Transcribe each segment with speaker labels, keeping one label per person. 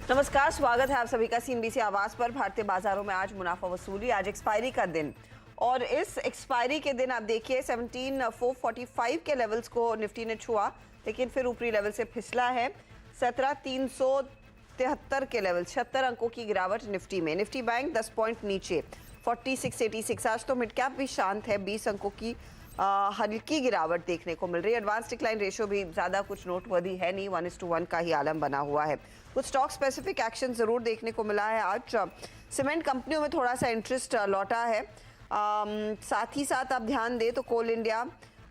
Speaker 1: नमस्कार, स्वागत है आप सभी का सीएनबीसी आवाज पर। भारतीय बाजारों में आज मुनाफा वसूली, आज एक्सपायरी का दिन और इस एक्सपायरी के दिन आप देखिए 17,445 के लेवल्स को निफ्टी ने छुआ, लेकिन फिर ऊपरी लेवल से फिसला है। 17,373 के लेवल, 76 अंकों की गिरावट निफ्टी में। निफ्टी बैंक 10 पॉइंट नीचे 4686। आज तो मिड कैप भी शांत है, 20 अंकों की हल्की गिरावट देखने को मिल रही है। एडवांस डिक्लाइन रेशियो भी ज़्यादा कुछ नोटवर्दी है नहीं, 1:1 का ही आलम बना हुआ है। कुछ स्टॉक स्पेसिफिक एक्शन ज़रूर देखने को मिला है आज। सीमेंट कंपनियों में थोड़ा सा इंटरेस्ट लौटा है। साथ ही साथ आप ध्यान दें तो कोल इंडिया,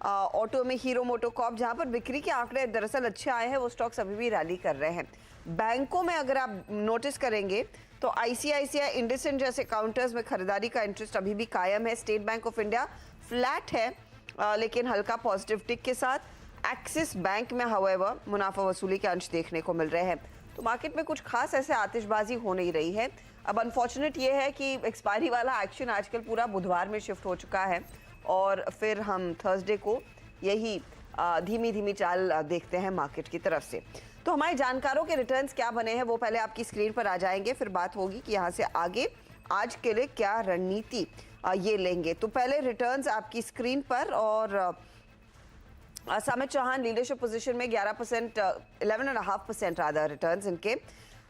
Speaker 1: ऑटो में हीरो मोटोकॉर्प, जहां पर बिक्री के आंकड़े दरअसल अच्छे आए हैं, वो स्टॉक्स अभी भी रैली कर रहे हैं। बैंकों में अगर आप नोटिस करेंगे तो आईसीआईसीआई, इंडसइंड जैसे काउंटर्स में खरीदारी का इंटरेस्ट अभी भी कायम है। State bank of India flat है, लेकिन हल्का पॉजिटिव टिक के साथ। एक्सिस बैंक में हाउएवर मुनाफा वसूली के अंश देखने को मिल रहे हैं। तो मार्केट में कुछ खास ऐसे आतिशबाजी हो नहीं रही है। अब अनफॉर्चुनेट ये है कि एक्सपायरी वाला एक्शन आजकल पूरा बुधवार में शिफ्ट हो चुका है और फिर हम थर्सडे को यही धीमी धीमी चाल देखते हैं मार्केट की तरफ से। तो हमारे जानकारों के रिटर्न्स क्या बने हैं वो पहले आपकी स्क्रीन पर आ जाएंगे, फिर बात होगी कि यहाँ से आगे आज के लिए क्या रणनीति ये लेंगे। तो पहले रिटर्न्स आपकी स्क्रीन पर, और सामित चौहान लीडरशिप पोजीशन में 11%, 11.5% रादर रिटर्न्स इनके।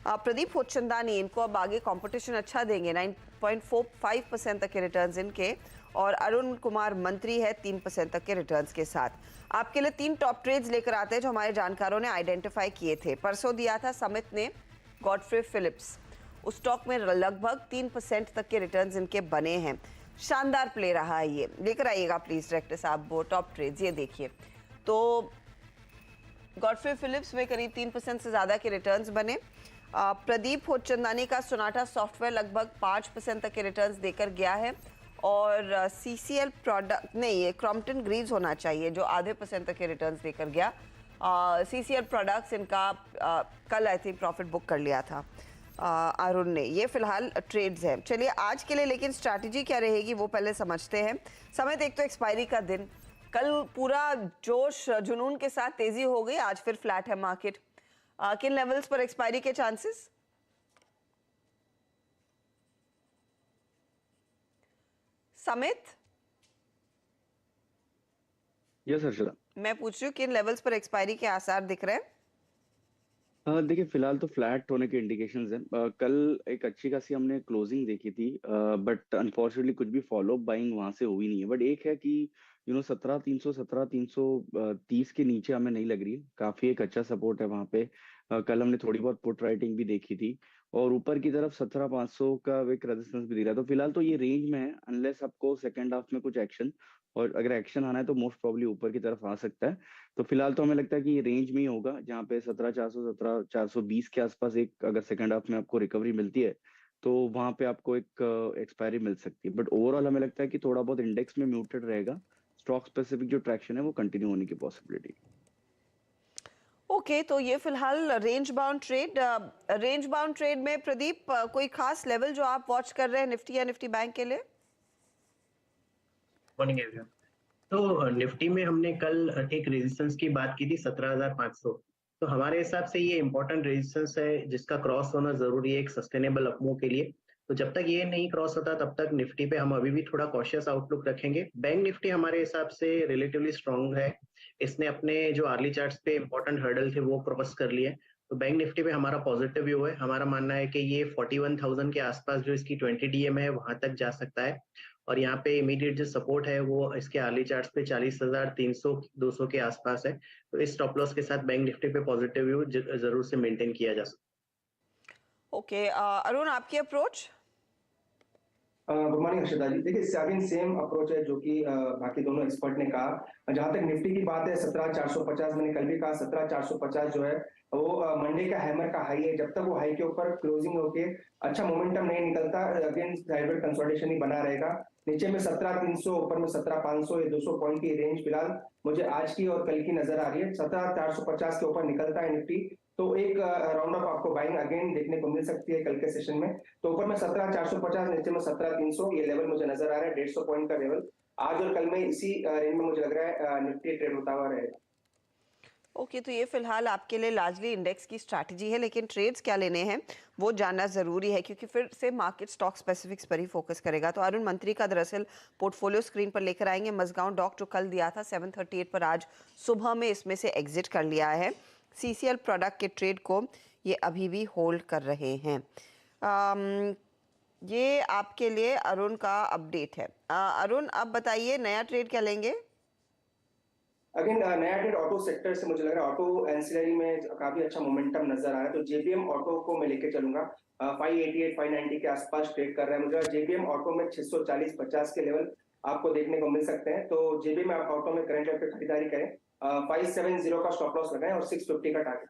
Speaker 1: प्रदीप होचंदानी, इनको अब आगे कंपटीशन अच्छा देंगे, 9.45% तक के रिटर्न्स इनके। और अरुण कुमार मंत्री है 3% तक के रिटर्न्स के साथ। आपके लिए 3 टॉप ट्रेड्स लेकर आते हैं जो हमारे जानकारों ने आइडेंटिफाई किए थे। परसों दिया था समित ने गॉडफ्रे फिलिप्स, उस स्टॉक में लगभग 3% तक के रिटर्न्स इनके बने हैं। शानदार प्ले रहा है ये, लेकर आइएगा प्लीज डायरेक्टर साहब वो टॉप ट्रेड्स। ये देखिए तो गॉडफ्रे फिलिप्स में करीब 3% से ज़्यादा के रिटर्न्स बने। प्रदीप होचंदानी का सोनाटा सॉफ्टवेयर लगभग 5% तक के रिटर्न्स देकर गया है। और सीसीएल प्रोडक्ट नहीं, ये क्रॉम्पटन ग्रीव्स होना चाहिए जो आधे % तक के रिटर्न्स देकर गया। सीसीएल प्रोडक्ट्स इनका कल आई थिंक प्रॉफिट बुक कर लिया था अरुण ने। ये फिलहाल ट्रेड्स हैं। चलिए आज के लिए लेकिन स्ट्रैटेजी क्या रहेगी वो पहले समझते हैं। समेत एक तो एक्सपायरी का दिन, कल पूरा जोश जुनून के साथ तेजी हो गई, आज फिर फ्लैट है मार्केट। किन लेवल्स पर एक्सपायरी के चांसेस? समित,
Speaker 2: यस हर्षदा,
Speaker 1: मैं पूछ रही हूँ किन लेवल्स पर एक्सपायरी के आसार दिख रहे हैं?
Speaker 2: देखिए फिलहाल तो फ्लैट होने के इंडिकेशंस हैं। कल एक अच्छी खासी हमने क्लोजिंग देखी थी, बट अनफॉर्चुनेटली कुछ भी फॉलो बाइंग वहां से हुई नहीं है। बट एक है कि 17,300 17,330 के नीचे हमें नहीं लग रही है, काफी एक अच्छा सपोर्ट है वहां पे। कल हमने थोड़ी बहुत पुट राइटिंग भी देखी थी और ऊपर की तरफ 17,500 का एक रेजिस्टेंस भी दिख रहा है। तो फिलहाल तो ये रेंज में है, अनलेस आपको सेकंड हाफ में कुछ एक्शन, और अगर एक्शन आना है तो मोस्ट प्रोबब्ली ऊपर की तरफ आ सकता है। तो फिलहाल तो हमें लगता है कि ये रेंज में ही होगा, जहाँ पे 17,400 17,420 के आसपास एक अगर सेकंड हाफ में आपको रिकवरी मिलती है तो वहां पे आपको एक एक्सपायरी मिल सकती है। बट ओवरऑल हमें लगता है कि थोड़ा बहुत इंडेक्स में म्यूटेड रहेगा। स्टॉक स्पेसिफिक जो ट्रैक्शन है वो कंटिन्यू होने की पॉसिबिलिटी।
Speaker 1: ओके, तो ये फिलहाल range bound trade. Range bound trade में प्रदीप कोई खास लेवल जो आप वॉच कर रहे हैं निफ्टी या निफ्टी बैंक के लिए?
Speaker 3: Morning everyone. तो निफ्टी में हमने कल एक रेजिस्टेंस की बात की थी 17,500। तो हमारे हिसाब से ये इंपॉर्टेंट रेजिस्टेंस है जिसका क्रॉस होना जरूरी है एक सस्टेनेबल अपमूव के लिए। तो जब तक ये नहीं क्रॉस होता तब तक निफ्टी पे हम अभी भी थोड़ा कॉशियस आउटलुक रखेंगे। बैंक निफ्टी हमारे हिसाब से रिलेटिवली स्ट्रांग है, इसने अपने जो अर्ली चार्ट्स पे इंपॉर्टेंट हर्डल थे वो क्रॉस कर लिए। तो बैंक निफ्टी पे हमारा पॉजिटिव व्यू है। हमारा मानना है कि ये 41,000 के आसपास जो इसकी 20 डीएम है वहां तक जा सकता है। और यहाँ पे इमीडिएट जो सपोर्ट है वो इसके अर्ली चार्ट्स पे 40,300 200 के आसपास है। तो इस स्टॉप लॉस के साथ बैंक निफ्टी पे पॉजिटिव व्यू जरूर से मेंटेन किया जा सकता।
Speaker 1: ओके, अरुण आपकी अप्रोच?
Speaker 4: गुड मॉर्निंग हर्षदा जी। देखिए अगेन सेम अप्रोच है जो कि बाकी दोनों एक्सपर्ट ने कहा। जहां तक निफ्टी की बात है 17,450, मैंने कल भी कहा 17,450 जो है वो मंडे का हैमर का हाई है। जब तक वो हाई के ऊपर क्लोजिंग होके अच्छा मोमेंटम नहीं निकलता, अगेन साइडवेज कंसोलिडेशन ही बना रहेगा। नीचे में 17,300, ऊपर में 17,500, ये 200 पॉइंट की रेंज फिलहाल मुझे आज की और कल की नजर आ रही है। 17,450 के ऊपर निकलता है निफ्टी तो एक राउंड ऑफ आपको बाइंग अगेन देखने को मिल सकती है कल के सेशन में। तो ऊपर में 17,450, नीचे में 17,300, ये लेवल मुझे नजर आ रहा है। 150 पॉइंट का लेवल आज और कल में इसी रेंज में मुझे लग रहा है निफ्टी ट्रेड होता हुआ रहेगा।
Speaker 1: ओके, तो ये फिलहाल आपके लिए लार्जली इंडेक्स की स्ट्रैटेजी है, लेकिन ट्रेड्स क्या लेने हैं वो जानना ज़रूरी है, क्योंकि फिर से मार्केट स्टॉक स्पेसिफिक्स पर ही फोकस करेगा। तो अरुण मंत्री का दरअसल पोर्टफोलियो स्क्रीन पर लेकर आएंगे। मजगांव डॉक जो कल दिया था 738 पर, आज सुबह में इसमें से एग्जिट कर लिया है। सीसीएल प्रोडक्ट के ट्रेड को ये अभी भी होल्ड कर रहे हैं। ये आपके लिए अरुण का अपडेट है। अरुण, अब बताइए नया ट्रेड क्या लेंगे?
Speaker 4: अगेन नया ट्रेड ऑटो सेक्टर से मुझे लग रहा है ऑटो एंसिलरी में काफी अच्छा मोमेंटम नजर आ रहा है, तो जेबीएम ऑटो को मैं लेके चलूंगा। 588 590 के आसपास ट्रेड कर रहा है। मुझे जेबीएम ऑटो में 640-50 के लेवल आपको देखने को मिल सकते हैं, तो जेबीएम ऑटो में करंट लेवल पे खरीदारी करें। 570 का स्टॉप लॉस लगाएं और 650 का टारगेट।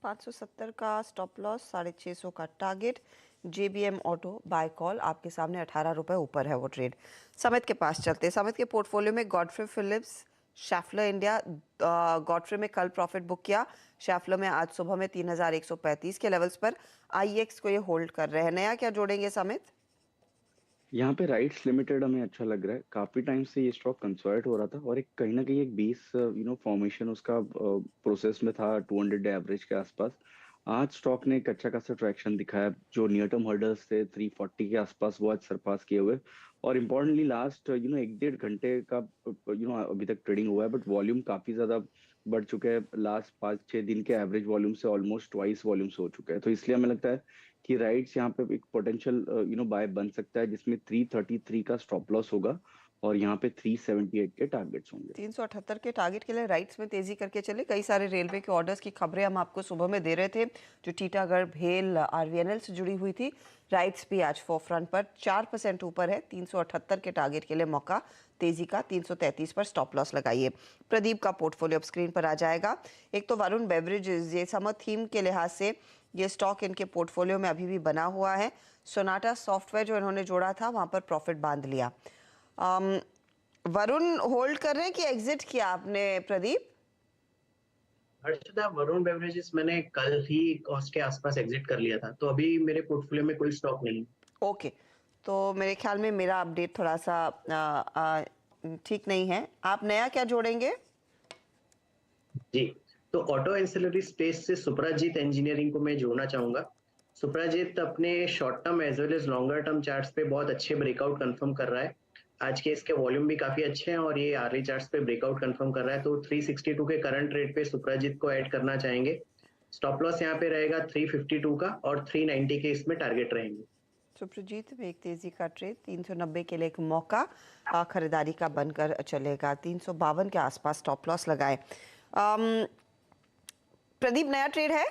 Speaker 1: 570 का स्टॉप लॉस, 650 का target. JBM auto buy call आपके सामने 18 रुपए ऊपर है वो ट्रेड। समित के पास चलते हैं। समित के पोर्टफोलियो में गॉडफ्रे फिलिप्स, शैफलर इंडिया। गॉडफ्रे में कल प्रॉफिट बुक किया, शैफलर में आज सुबह में 3135 के लेवल्स पर। आईएक्स को ये होल्ड कर रहे हैं। नया क्या जोड़ेंगे समित?
Speaker 2: यहाँ पे राइट्स लिमिटेड हमें अच्छा लग रहा है। काफी टाइम से ये स्टॉक कंसोलिडेट हो रहा था और एक कहीं ना कहीं एक बेस फॉर्मेशन उसका प्रोसेस में था 200 डे एवरेज के आसपास। आज स्टॉक ने एक अच्छा खासा ट्रैक्शन दिखाया। जो नियर टर्म हर्डल्स थे 340 के आसपास, वो आज सरपास किए हुए। और इम्पोर्टेंटली लास्ट 1-1.5 घंटे का अभी तक ट्रेडिंग हुआ है, बट वॉल्यूम काफी ज्यादा बढ़ चुके हैं। लास्ट 5-6 दिन के एवरेज वॉल्यूम से ऑलमोस्ट ट्वाइस वॉल्यूम से हो चुका है। तो इसलिए हमें लगता है कि राइट्स यहाँ पे एक पोटेंशियल बाय बन सकता है, जिसमें 333 का स्टॉप लॉस होगा और यहाँ पे 378 के टारगेट्स होंगे।
Speaker 1: 378 के टारगेट के लिए राइट्स में तेजी करके चले। कई सारे रेलवे के ऑर्डर्स की खबरें हम आपको सुबह में दे रहे थे, जो टीटागढ़ भेल आरवीएनएल से जुड़ी हुई थी। राइट्स भी आज फोरफ्रंट पर 4% ऊपर है। 378 के टारगेट के लिए मौका तेजी का। 333 पर स्टॉप लॉस लगाइए। प्रदीप का पोर्टफोलियो अब स्क्रीन पर आ जाएगा। एक तो वरुण बेवरेजेस, ये समर थीम के लिहाज से ये स्टॉक इनके पोर्टफोलियो में अभी भी बना हुआ है। सोनाटा सॉफ्टवेयर जो इन्होंने जोड़ा था वहां पर प्रॉफिट बांध लिया। वरुण होल्ड कर रहे हैं कि एग्जिट किया आपने प्रदीप?
Speaker 3: हर्षदा, वरुण बेवरेजेस मैंने कल ही कॉस्ट के आसपास एग्जिट कर लिया था, तो अभी मेरे पोर्टफोलियो में कोई स्टॉक नहीं है।
Speaker 1: ओके, तो मेरे ख्याल में मेरा अपडेट थोड़ा सा ठीक नहीं है। आप नया क्या जोड़ेंगे?
Speaker 3: जी, तो ऑटो एंसिलरी स्पेस से सुप्राजीत इंजीनियरिंग को मैं जोड़ना चाहूंगा। सुप्राजीत अपने short term as well as longer term charts पे बहुत अच्छे ब्रेकआउट कंफर्म कर रहा है। आज के इसके वॉल्यूम भी काफी अच्छे हैं और ये आरली चार्ट्स पे ब्रेकआउट कंफर्म कर रहा है, तो 362 के करंट रेट पे सुप्राजीत को ऐड करना चाहेंगे। स्टॉप लॉस यहाँ पे रहेगा 352 का और 390 के इसमें टारगेट रहेंगे।
Speaker 1: सुप्रजीत में एक तेजी का ट्रेड, 390 के लिए एक मौका खरीदारी का बनकर चलेगा। 352 के आसपास स्टॉप लॉस लगाए। प्रदीप, नया ट्रेड है?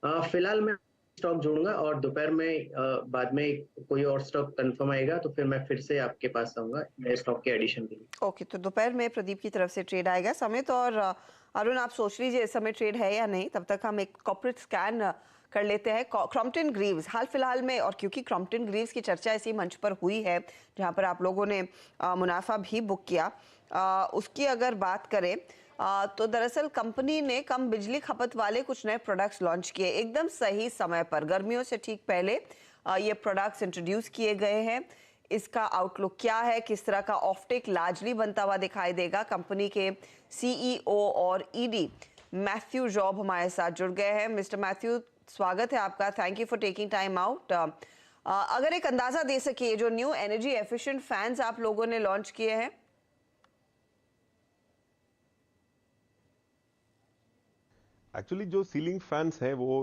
Speaker 3: फिलहाल मैं स्टॉक जोड़ूंगा और दोपहर में बाद में कोई और स्टॉक कंफर्म आएगा तो फिर मैं फिर से आपके पास आऊंगा नए स्टॉक के एडिशन के लिए।
Speaker 1: ओके, तो दोपहर में प्रदीप की तरफ से ट्रेड आएगा। समित और अरुण, आप सोच लीजिए इस समय ट्रेड है या नहीं, तब तक हम एक कॉर्पोरेट स्कैन कर लेते हैं। क्रॉम्पटन ग्रीव्स हाल फिलहाल में, और क्योंकि क्रॉम्पटन ग्रीव्स की चर्चा इसी मंच पर हुई है जहां पर आप लोगों ने मुनाफा भी बुक किया, उसकी अगर बात करें तो दरअसल कंपनी ने कम बिजली खपत वाले कुछ नए प्रोडक्ट्स लॉन्च किए एकदम सही समय पर। गर्मियों से ठीक पहले ये प्रोडक्ट्स इंट्रोड्यूस किए गए हैं। इसका आउटलुक क्या है, किस तरह का ऑफटेक लार्जली बनता हुआ दिखाई देगा? कंपनी के सीईओ और ईडी मैथ्यू जॉब हमारे साथ जुड़ गए हैं। मिस्टर मैथ्यू, स्वागत है आपका। Thank you for taking time out. अगर एक अंदाजा दे सके, जो न्यू एनर्जी एफिशिएंट फैंस आप लोगों ने लॉन्च किए हैं।
Speaker 5: एक्चुअली जो सीलिंग फैंस हैं वो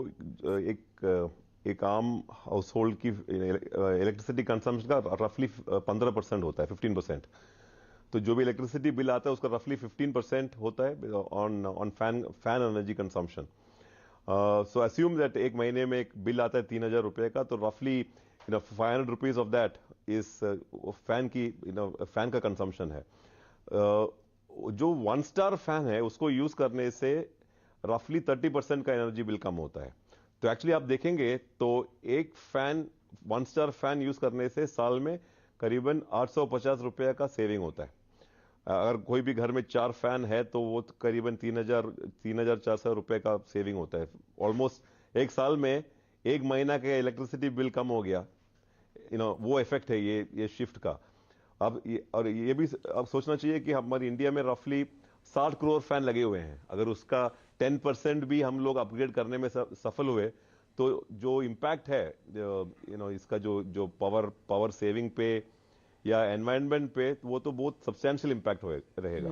Speaker 5: एक आम हाउस होल्ड की इलेक्ट्रिसिटी कंजम्पशन का रफली 15% होता है, 15%। तो जो भी इलेक्ट्रिसिटी बिल आता है उसका रफली 15% होता है on fan energy consumption. So assume that एक महीने में एक बिल आता है 3,000 रुपए का, तो रफली 500 रुपीज ऑफ दैट इस फैन का कंजम्पशन है। जो 1 स्टार फैन है उसको यूज करने से रफली 30% का एनर्जी बिल कम होता है। तो एक्चुअली आप देखेंगे तो एक फैन 1 स्टार फैन यूज करने से साल में करीबन 850 रुपए का सेविंग होता है। अगर कोई भी घर में 4 फैन है तो वो करीबन 3,400 रुपए का सेविंग होता है। ऑलमोस्ट एक साल में 1 महीना का इलेक्ट्रिसिटी बिल कम हो गया। वो इफेक्ट है ये शिफ्ट का। अब ये भी अब सोचना चाहिए कि हमारी इंडिया में रफली 60 करोड़ फैन लगे हुए हैं, अगर उसका 10% भी हम लोग अपग्रेड करने में सफल हुए तो जो इम्पैक्ट है इसका जो पावर सेविंग पे या एनवायरनमेंट पे, वो तो बहुत सब्सटेंशियल इम्पैक्ट रहेगा।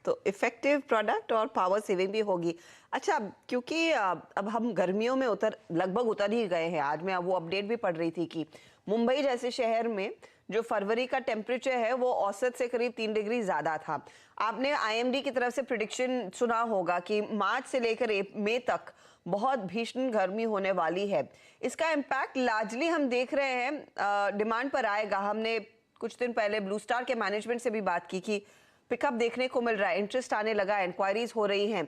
Speaker 1: तो इफेक्टिव प्रोडक्ट और पावर सेविंग भी होगी। अच्छा, क्योंकि अब हम गर्मियों में लगभग उतर ही गए हैं। आज मैं वो अपडेट भी पढ़ रही थी कि मुंबई जैसे शहर में जो फरवरी का टेम्परेचर है वो औसत से करीब 3 डिग्री ज्यादा था। आपने आईएमडी की तरफ से प्रिडिक्शन सुना होगा कि मार्च से लेकर मई तक बहुत भीषण गर्मी होने वाली है। इसका इम्पैक्ट लार्जली हम देख रहे हैं डिमांड पर आएगा। हमने कुछ दिन पहले ब्लू स्टार के मैनेजमेंट से भी बात की कि पिकअप देखने को मिल रहा है, इंटरेस्ट आने लगा, इंक्वायरीज हो रही हैं।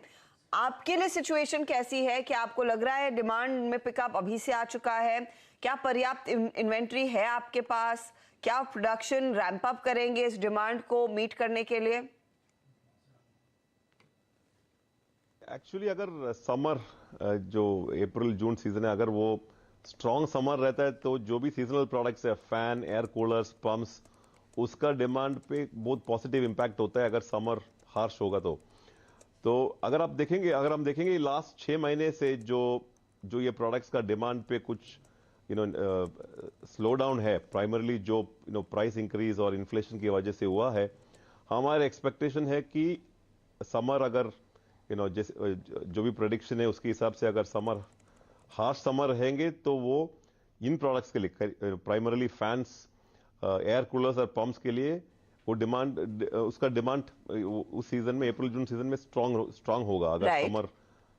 Speaker 1: आपके लिए सिचुएशन कैसी है? क्या आपको लग रहा है डिमांड में पिकअप अभी से आ चुका है? क्या पर्याप्त इन्वेंट्री है आपके पास? क्या प्रोडक्शन रैंप अप करेंगे इस डिमांड को मीट करने के लिए?
Speaker 5: एक्चुअली अगर समर जो अप्रैल जून सीजन है, अगर वो स्ट्रॉन्ग समर रहता है तो जो भी सीजनल प्रोडक्ट्स है, फैन, एयर कूलर्स, पंप्स, उसका डिमांड पे बहुत पॉजिटिव इम्पैक्ट होता है अगर समर हार्श होगा तो अगर हम देखेंगे लास्ट 6 महीने से जो ये प्रोडक्ट्स का डिमांड पे कुछ स्लो डाउन है, प्राइमरली जो प्राइस इंक्रीज और इन्फ्लेशन की वजह से हुआ है। हमारे एक्सपेक्टेशन है कि समर अगर जैसे जो भी प्रेडिक्शन है उसके हिसाब से अगर समर हार्श समर रहेंगे तो वो इन प्रोडक्ट्स के लिए प्राइमरली फैंस, एयर कूलर्स और पंप्स के लिए वो उसका डिमांड उस सीजन में, अप्रैल जून सीजन में स्ट्रांग होगा अगर समर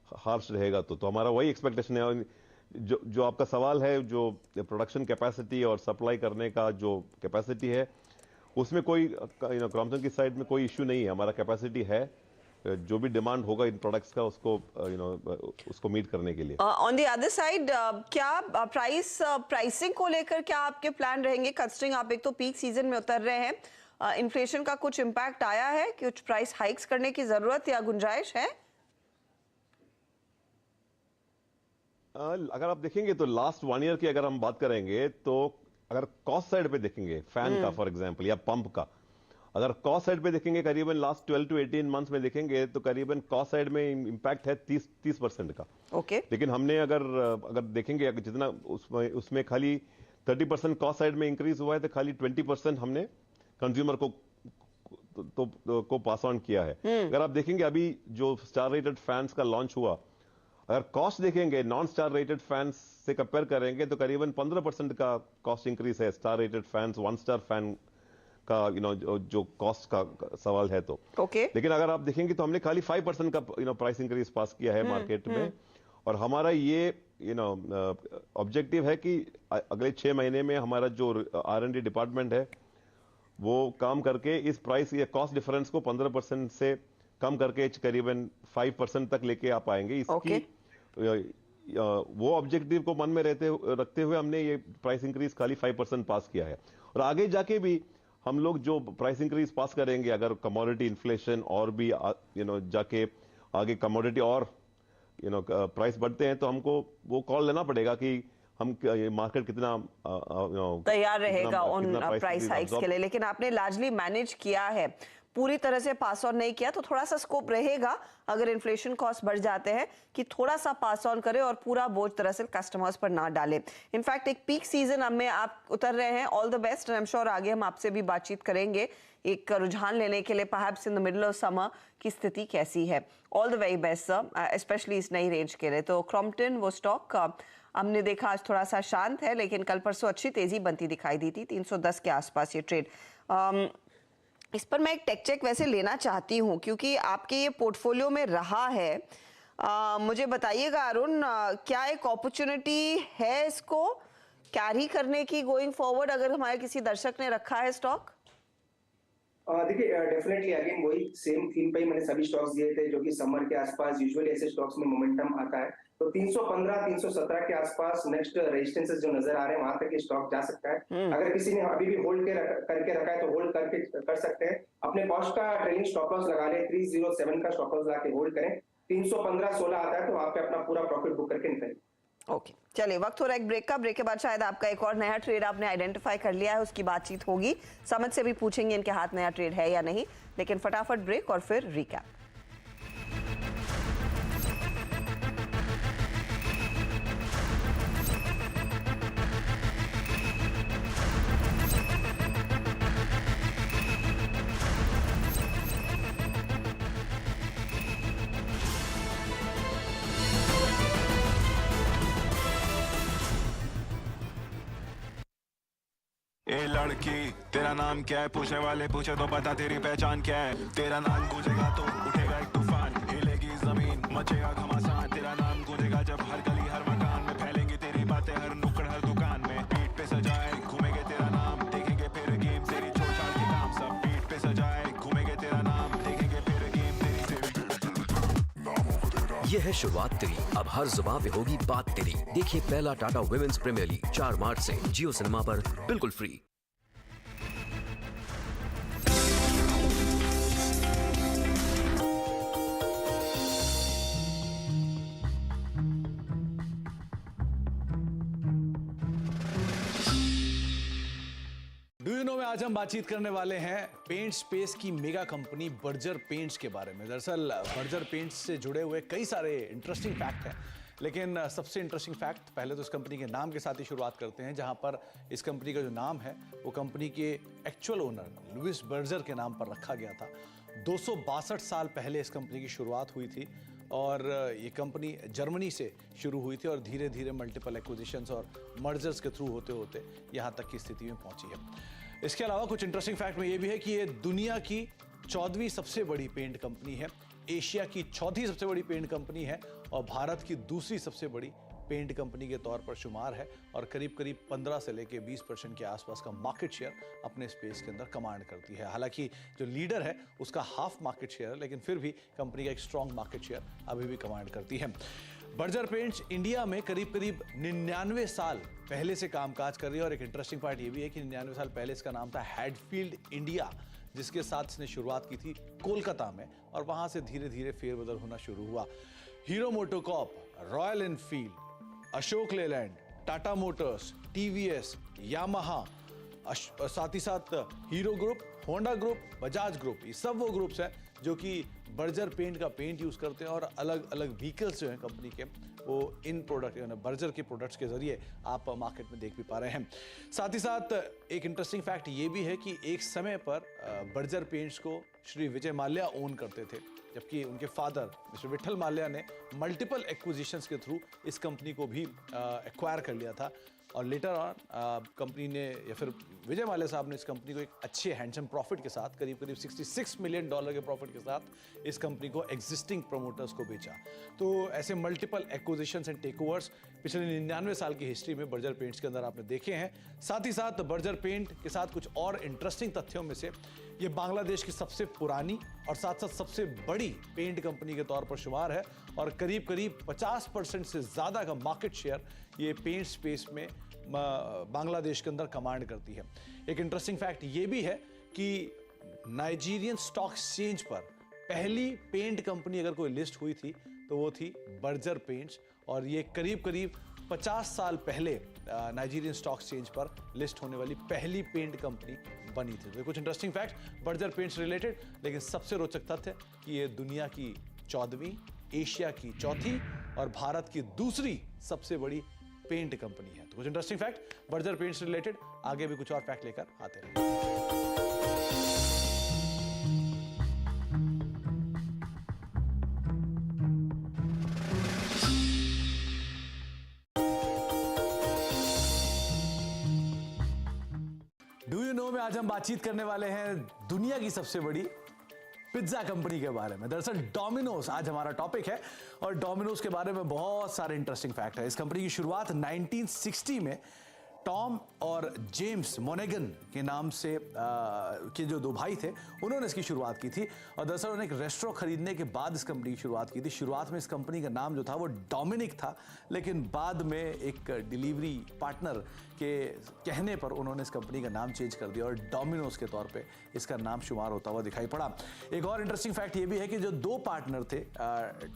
Speaker 5: हार्श रहेगा तो हमारा वही एक्सपेक्टेशन है। जो आपका सवाल है, जो प्रोडक्शन कैपेसिटी और सप्लाई करने का जो कैपेसिटी है, उसमें कोई क्रॉम्पटन की साइड में कोई इश्यू नहीं है। हमारा कैपेसिटी है, जो भी डिमांड होगा इन प्रोडक्ट्स का उसको मीट करने के लिए।
Speaker 1: ऑन द अदर साइड, क्या प्राइसिंग को लेकर क्या आपके प्लान रहेंगे? कंसिडरिंग आप एक तो पीक सीजन में उतर रहे हैं, इन्फ्लेशन का कुछ इम्पैक्ट आया है, कुछ प्राइस हाइक्स करने की जरूरत या गुंजाइश है?
Speaker 5: अगर आप देखेंगे तो लास्ट 1 ईयर की अगर हम बात करेंगे तो अगर कॉस्ट साइड पे देखेंगे फैन का फॉर एग्जांपल या पंप का, अगर कॉस्ट साइड पे देखेंगे करीबन लास्ट 12 to 18 मंथ्स में देखेंगे तो करीबन कॉस्ट साइड में इम्पैक्ट है 30% का।
Speaker 1: ओके।
Speaker 5: लेकिन हमने अगर देखेंगे जितना उसमें खाली 30% कॉस्ट साइड में इंक्रीज हुआ है तो खाली 20% हमने कंज्यूमर को पास ऑन किया है। अगर आप देखेंगे अभी जो स्टार रेटेड फैंस का लॉन्च हुआ, अगर कॉस्ट देखेंगे नॉन स्टार रेटेड फैंस से कंपेयर करेंगे तो करीबन 15% का कॉस्ट इंक्रीज है star rated fans, 1 star fan का जो कॉस्ट का सवाल है तो। लेकिन अगर आप देखेंगे तो हमने खाली 5% का प्राइस इंक्रीज पास किया है मार्केट में। और हमारा ये ऑब्जेक्टिव है कि अगले 6 महीने में हमारा जो R&D डिपार्टमेंट है वो काम करके इस प्राइस या कॉस्ट डिफरेंस को 15% से कम करके करीबन 5% तक लेके आ पाएंगे। इसकी वो ऑब्जेक्टिव को मन में रखते हुए हमने ये प्राइस इंक्रीज खाली 5% पास किया है। और आगे जाके भी हम लोग जो प्राइस इंक्रीज पास करेंगे, अगर कमोडिटी इन्फ्लेशन और भी जाके आगे कमोडिटी और प्राइस बढ़ते हैं तो हमको वो कॉल लेना पड़ेगा कि हम मार्केट कितना
Speaker 1: तैयार रहेगा उन प्राइस हाइक्स के लिए। लेकिन आपने लार्जली मैनेज किया है, पूरी तरह से पास ऑन नहीं किया, तो थोड़ा सा स्कोप रहेगा अगर इन्फ्लेशन कॉस्ट बढ़ जाते हैं कि थोड़ा सा पास ऑन करें और पूरा बोझ दरअसल कस्टमर्स पर ना डालें। इनफैक्ट एक पीक सीजन में आप उतर रहे हैं, all the best. I am sure आगे हम आपसे भी बातचीत करेंगे एक रुझान लेने के लिए, perhaps in the middle of summer की स्थिति कैसी है। All the very best sir, specially इस नई रेंज के लिए। तो क्रॉम्पटन वो स्टॉक हमने देखा आज थोड़ा सा शांत है, लेकिन कल परसों अच्छी तेजी बनती दिखाई दी थी, 310 के आसपास ये ट्रेड। इस पर मैं एक टेक चेक वैसे लेना चाहती हूँ क्योंकि आपके ये पोर्टफोलियो में रहा है। मुझे बताइएगा अरुण, क्या एक अपॉर्चुनिटी है इसको कैरी करने की गोइंग फॉरवर्ड, अगर हमारे किसी दर्शक ने रखा है स्टॉक?
Speaker 4: देखिए डेफिनेटली अगेन वही सेम थीम पे ही मैंने सभी स्टॉक्स दिए थे जो कि समर के आसपास यूजुअली ऐसे स्टॉक्स में मोमेंटम आता है। तो 315 317 के आसपास नेक्स्ट रेजिस्टेंसेस जो नजर आ रहे हैं वहां तक ये स्टॉक जा सकता है। अगर किसी ने अभी भी होल्ड करके रखा है तो होल्ड करके कर सकते हैं। अपने कॉस्ट का ट्रेलिंग स्टॉप लॉस लगा ले, 307 का स्टॉप लॉस लगा के होल्ड करें। 315-16 आता है तो वहां पे अपना पूरा प्रॉफिट बुक करके निकलें।
Speaker 1: ओके, चलिए वक्त हो रहा है एक ब्रेक का। ब्रेक के बाद शायद आपका एक और नया ट्रेड आपने आइडेंटिफाई कर लिया है, उसकी बातचीत होगी। समझ से भी पूछेंगे इनके हाथ नया ट्रेड है या नहीं, लेकिन फटाफट ब्रेक और फिर रिकैप।
Speaker 6: लड़की तेरा नाम क्या है, पूछने वाले पूछे तो बता तेरी पहचान क्या है। तेरा नाम गूंजेगा तो उठेगा एक तूफान, हिलेगी जमीन मचेगा घमासान। तेरा नाम गूंजेगा जब हर गली हर मकान में फैलेंगी तेरी बातें हर नुक्कड़ हर दुकान में। पीठ पे सजाए घूमेंगे तेरा नाम, देखेंगे फिर गेम तेरी छोड़ छाड़ के काम। सब पीठ पे सजाए घूमेंगे तेरा नाम, देखेंगे फिर गेम तेरी।
Speaker 7: यह है शुरुआत तेरी, अब हर जुबान पे होगी बात तेरी। देखिए पहला टाटा वुमेन्स प्रीमियर लीग 4 मार्च से जियो सिनेमा पर बिल्कुल फ्री।
Speaker 8: डू यू नो में आज हम बातचीत करने वाले हैं पेंट स्पेस की मेगा कंपनी बर्जर पेंट्स के बारे में। दरअसल बर्जर पेंट्स से जुड़े हुए कई सारे इंटरेस्टिंग फैक्ट हैं, लेकिन सबसे इंटरेस्टिंग फैक्ट पहले तो इस कंपनी के नाम के साथ ही शुरुआत करते हैं, जहां पर इस कंपनी का जो नाम है वो कंपनी के एक्चुअल ओनर लुइस बर्जर के नाम पर रखा गया था। 262 साल पहले इस कंपनी की शुरुआत हुई थी और ये कंपनी जर्मनी से शुरू हुई थी और धीरे धीरे मल्टीपल एक्विजिशंस और मर्जर्स के थ्रू होते होते यहाँ तक की स्थिति में पहुंची है। इसके अलावा कुछ इंटरेस्टिंग फैक्ट में ये भी है कि ये दुनिया की 14वीं सबसे बड़ी पेंट कंपनी है, एशिया की 4थी सबसे बड़ी पेंट कंपनी है और भारत की दूसरी सबसे बड़ी पेंट कंपनी के तौर पर शुमार है और करीब करीब 15 से लेकर 20% के आसपास का मार्केट शेयर अपने स्पेस के अंदर कमांड करती है। हालांकि जो लीडर है उसका हाफ मार्केट शेयर है, लेकिन फिर भी कंपनी का एक स्ट्रॉन्ग मार्केट शेयर अभी भी कमांड करती है। बर्जर पेंट्स इंडिया में करीब करीब 99 साल पहले से कामकाज कर रही है और एक इंटरेस्टिंग पार्ट ये भी है कि 99 साल पहले इसका नाम था हैडफील्ड इंडिया, जिसके साथ इसने शुरुआत की थी कोलकाता में और वहां से धीरे धीरे फेरबदल होना शुरू हुआ। Hero MotoCorp, royal Enfield, Ashok Leyland, Tata Motors, TVS, Yamaha, साथ ही साथ hero group, Honda group, Bajaj group, ये सब वो ग्रुप्स हैं जो कि बर्जर पेंट का पेंट यूज करते हैं और अलग अलग व्हीकल्स जो हैं कंपनी के वो इन प्रोडक्ट यानी बर्जर के प्रोडक्ट्स के जरिए आप मार्केट में देख भी पा रहे हैं। साथ ही साथ एक इंटरेस्टिंग फैक्ट ये भी है कि एक समय पर बर्जर पेंट्स को श्री विजय माल्या ओन करते थे, जबकि उनके फादर मिस्टर विठल माल्या ने मल्टीपल एक्विजिशंस के थ्रू इस कंपनी को भी एक्वायर कर लिया था और लेटर ऑन कंपनी ने या फिर विजय माल्या साहब ने इस कंपनी को एक अच्छे हैंडसम प्रॉफिट के साथ करीब करीब $66 मिलियन के प्रॉफिट के साथ इस कंपनी को एग्जिस्टिंग प्रमोटर्स को बेचा। तो ऐसे मल्टीपल एक्विजिशंस एंड टेकओवर्स पिछले 99 साल की हिस्ट्री में बर्जर पेंट्स के अंदर आपने देखे हैं। साथ ही साथ बर्जर पेंट के साथ कुछ और इंटरेस्टिंग तथ्यों में से ये बांग्लादेश की सबसे पुरानी और साथ साथ सबसे बड़ी पेंट कंपनी के तौर पर शुमार है और करीब करीब 50% से ज़्यादा का मार्केट शेयर ये पेंट स्पेस में बांग्लादेश के अंदर कमांड करती है। एक इंटरेस्टिंग फैक्ट ये भी है कि नाइजीरियन स्टॉक एक्सचेंज पर पहली पेंट कंपनी अगर कोई लिस्ट हुई थी तो वो थी बर्जर पेंट्स और ये करीब करीब 50 साल पहले नाइजीरियन स्टॉक एक्सचेंज पर लिस्ट होने वाली पहली पेंट कंपनी बनी थी। तो कुछ interesting fact Berger paints related, लेकिन सबसे रोचक तथ्य कि ये दुनिया की 14वीं, एशिया की 4थी और भारत की दूसरी सबसे बड़ी पेंट कंपनी है। तो कुछ interesting fact Berger paints related, आगे भी कुछ और फैक्ट लेकर आते रहेंगे। डू यू नो में आज हम बातचीत करने वाले हैं दुनिया की सबसे बड़ी पिज्जा कंपनी के बारे में। दरअसल डोमिनोज आज हमारा टॉपिक है और डोमिनोज के बारे में बहुत सारे इंटरेस्टिंग फैक्ट है। इस कंपनी की शुरुआत 1960 में टॉम और जेम्स मोनेगन के नाम से के जो दो भाई थे उन्होंने इसकी शुरुआत की थी और दरअसल उन्होंने एक रेस्टोरेंट खरीदने के बाद इस कंपनी की शुरुआत की थी। शुरुआत में इस कंपनी का नाम जो था वो डोमिनिक था, लेकिन बाद में एक डिलीवरी पार्टनर के कहने पर उन्होंने इस कंपनी का नाम चेंज कर दिया और डोमिनोज के तौर पे इसका नाम शुमार होता हुआ दिखाई पड़ा। एक और इंटरेस्टिंग फैक्ट ये भी है कि जो दो पार्टनर थे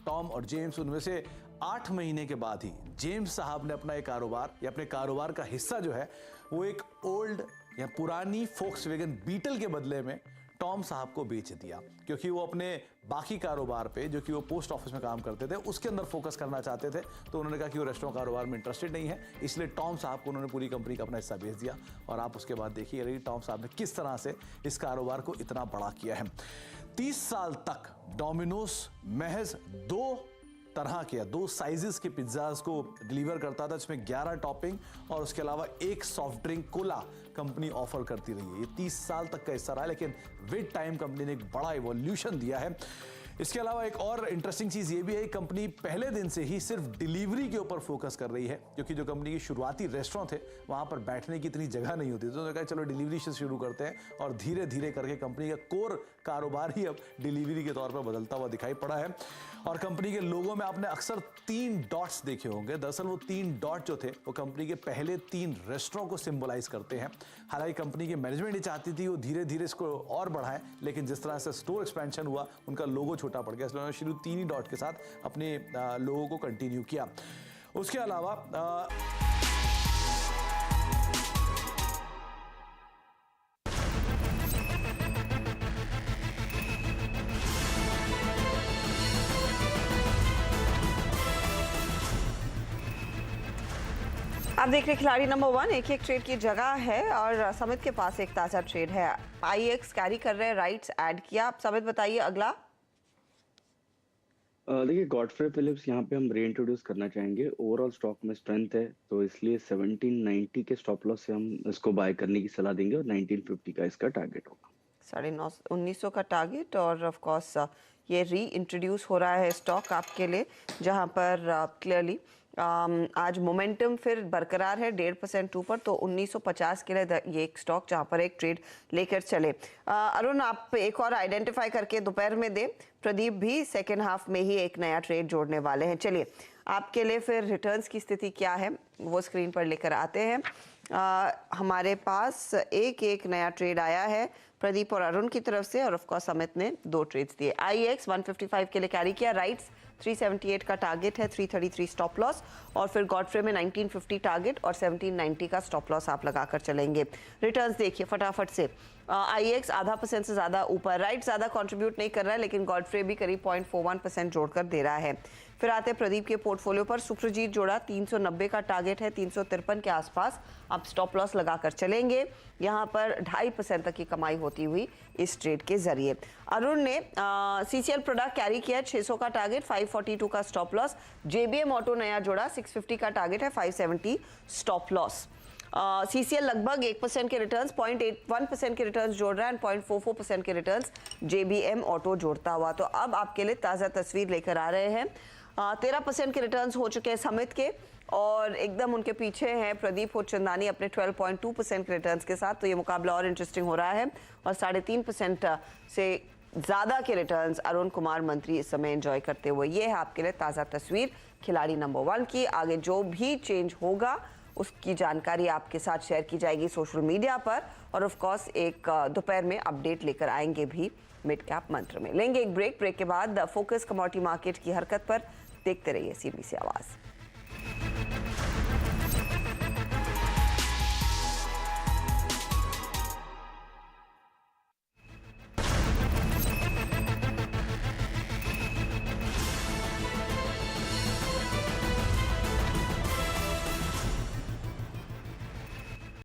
Speaker 8: टॉम और जेम्स, उनमें से 8 महीने के बाद ही जेम्स साहब ने अपना एक कारोबार या अपने कारोबार का हिस्सा जो है वो एक ओल्ड या पुरानी फोक्सवैगन बीटल के बदले में टॉम साहब को बेच दिया, क्योंकि वो अपने बाकी कारोबार पे जो कि वो पोस्ट ऑफिस में काम करते थे उसके अंदर फोकस करना चाहते थे। तो उन्होंने कहा कि वो रेस्टोरेंट कारोबार में इंटरेस्टेड नहीं है, इसलिए टॉम साहब को उन्होंने पूरी कंपनी का अपना हिस्सा बेच दिया और आप उसके बाद देखिए रही टॉम साहब ने किस तरह से इस कारोबार को इतना बड़ा किया है। 30 साल तक डोमिनोज महज 2 तरह के 2 साइजेस के पिज्ज़ाज को डिलीवर करता था, जिसमें 11 टॉपिंग और उसके अलावा एक soft drink Cola company offer करती रही है। ये 30 साल तक का हिस्सा रहा है, लेकिन विद टाइम कंपनी ने एक बड़ा इवोल्यूशन दिया है। इसके अलावा एक और इंटरेस्टिंग चीज़ ये भी है, कंपनी पहले दिन से ही सिर्फ डिलीवरी के ऊपर फोकस कर रही है, क्योंकि जो कंपनी के शुरुआती रेस्टोरेंट थे वहाँ पर बैठने की इतनी जगह नहीं होती, तो उन्होंने कहा चलो डिलीवरी से शुरू करते हैं, और धीरे धीरे करके कंपनी का कोर कारोबार ही अब डिलीवरी के तौर पर बदलता हुआ दिखाई पड़ा है। और कंपनी के लोगों में आपने अक्सर 3 डॉट्स देखे होंगे। दरअसल वो 3 डॉट जो थे वो कंपनी के पहले 3 रेस्टोरेंट को सिंबलाइज करते हैं। हालांकि कंपनी की मैनेजमेंट ये चाहती थी वो धीरे धीरे इसको और बढ़ाएं, लेकिन जिस तरह से स्टोर एक्सपेंशन हुआ उनका लोगो छोटा पड़ गया, इसलिए उन्होंने शुरू 3 ही डॉट के साथ अपने लोगों को कंटिन्यू किया। उसके अलावा
Speaker 1: आप देख रहे खिलाड़ी नंबर 1, एक ट्रेड की जगह है और समित के पास एक ताजा ट्रेड है। IEX कैरी कर रहे हैं, राइट्स ऐड किया। आप समित बताइए अगला।
Speaker 2: देखिए गॉडफ्रे फिलिप्स यहाँ पे हम रीइंट्रोड्यूस करना चाहेंगे। ओवरऑल स्टॉक में स्ट्रेंथ है, तो इसलिए 1790 के स्टॉप लॉस से हम इसको बाय करने की सलाह देंगे और 1950 का इसका टारगेट होगा।
Speaker 1: 1950 का टारगेट, और ऑफ कोर्स ये री इंट्रोड्यूस हो रहा है स्टॉक आपके लिए, जहां पर क्लियरली आज मोमेंटम फिर बरकरार है 1.5% ऊपर, तो 1950 के लिए ये एक स्टॉक जहां पर एक ट्रेड लेकर चले। अरुण, आप एक और आइडेंटिफाई करके दोपहर में दे। प्रदीप भी सेकेंड हाफ में ही एक नया ट्रेड जोड़ने वाले हैं। चलिए आपके लिए फिर रिटर्न्स की स्थिति क्या है वो स्क्रीन पर लेकर आते हैं। हमारे पास एक नया ट्रेड आया है प्रदीप और अरुण की तरफ से, और ऑफ कोर्स अमित ने 2 ट्रेड्स दिए। IEX 155 के लिए कैरी किया, राइट्स 378 का टारगेट है, 333 स्टॉप लॉस, और फिर गॉडफ्रे में 1950 टारगेट और 1790 का स्टॉप लॉस आप लगाकर चलेंगे। रिटर्न्स देखिए फटाफट से। IEX आधा % से ज़्यादा ऊपर, राइट ज़्यादा कंट्रीब्यूट नहीं कर रहा है, लेकिन गॉडफ्रे भी करीब 0.41% जोड़कर दे रहा है। फिर आते प्रदीप के पोर्टफोलियो पर। सुप्रजीत जोड़ा 390 का टारगेट है, 353 के आसपास आप स्टॉप लॉस लगाकर चलेंगे। यहाँ पर 2.5% तक की कमाई होती हुई इस ट्रेड के जरिए। अरुण ने CCL प्रोडक्ट कैरी किया, 600 का टारगेट, 542 का स्टॉप लॉस। JBM ऑटो नया जोड़ा, 650 का टारगेट है, 570 स्टॉप लॉस। CCL लगभग 1% के रिटर्न्स, 0.81% के रिटर्न्स जोड़ रहा है, 0.44% के रिटर्न्स JBM ऑटो जोड़ता हुआ। तो अब आपके लिए ताज़ा तस्वीर लेकर आ रहे हैं। 13% के रिटर्न्स हो चुके हैं समित के, और एकदम उनके पीछे हैं प्रदीप चंदानी अपने 12.2% के रिटर्न्स के साथ। तो ये मुकाबला और इंटरेस्टिंग हो रहा है, और 3.5% से ज़्यादा के रिटर्न्स अरुण कुमार मंत्री इस समय एंजॉय करते हुए। ये है आपके लिए ताज़ा तस्वीर खिलाड़ी नंबर 1 की। आगे जो भी चेंज होगा उसकी जानकारी आपके साथ शेयर की जाएगी सोशल मीडिया पर, और ऑफ कोर्स एक दोपहर में अपडेट लेकर आएंगे भी मिड कैप मंत्र में। लेंगे एक ब्रेक के बाद फोकस कमोडिटी मार्केट की हरकत पर। देखते रहिए CNBC आवाज़।